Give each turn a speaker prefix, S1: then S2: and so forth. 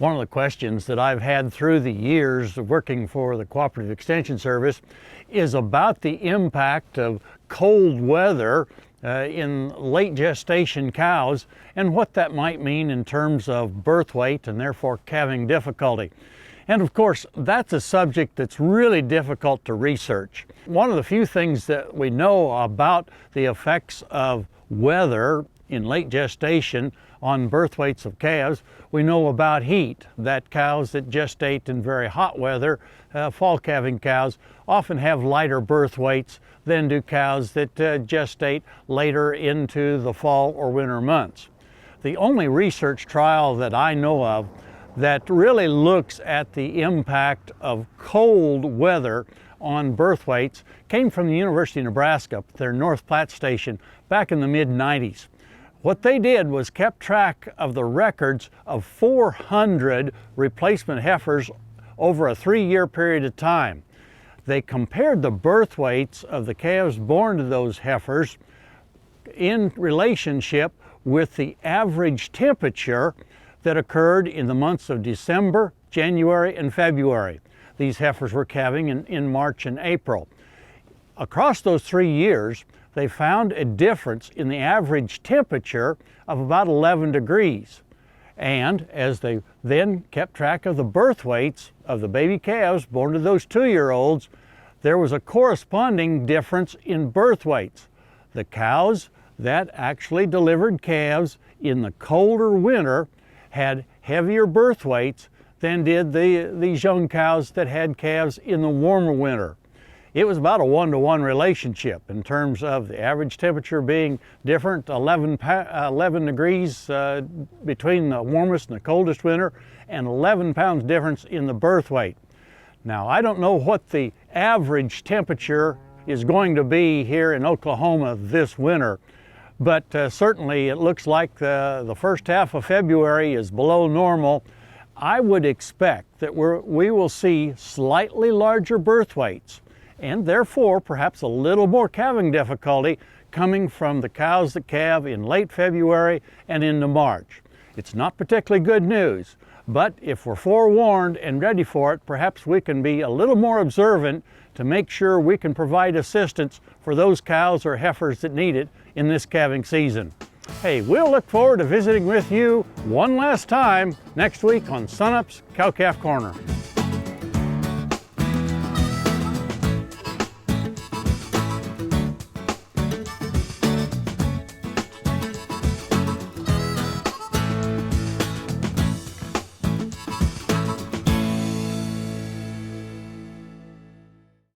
S1: One of the questions that I've had through the years of working for the Cooperative Extension Service is about the impact of cold weather in late gestation cows and what that might mean in terms of birth weight and therefore calving difficulty. And of course, that's a subject that's really difficult to research. One of the few things that we know about the effects of weather in late gestation on birth weights of calves, we know about heat, that cows that gestate in very hot weather, fall calving cows, often have lighter birth weights than do cows that gestate later into the fall or winter months. The only research trial that I know of that really looks at the impact of cold weather on birth weights came from the University of Nebraska, their North Platte station, back in the mid-90s. What they did was kept track of the records of 400 replacement heifers over a 3-year period of time. They compared the birth weights of the calves born to those heifers in relationship with the average temperature that occurred in the months of December, January, and February. These heifers were calving in March and April. Across those 3 years, they found a difference in the average temperature of about 11 degrees. And as they then kept track of the birth weights of the baby calves born to those 2-year-olds, there was a corresponding difference in birth weights. The cows that actually delivered calves in the colder winter had heavier birth weights than did these young cows that had calves in the warmer winter. It was about a 1-to-1 relationship in terms of the average temperature being different, 11 degrees between the warmest and the coldest winter, and 11 pounds difference in the birth weight. Now, I don't know what the average temperature is going to be here in Oklahoma this winter, but certainly it looks like the first half of February is below normal. I would expect that we will see slightly larger birth weights, and therefore perhaps a little more calving difficulty coming from the cows that calve in late February and into March. It's not particularly good news, but if we're forewarned and ready for it, perhaps we can be a little more observant to make sure we can provide assistance for those cows or heifers that need it in this calving season. Hey, we'll look forward to visiting with you one last time next week on Sunup's Cow-Calf Corner.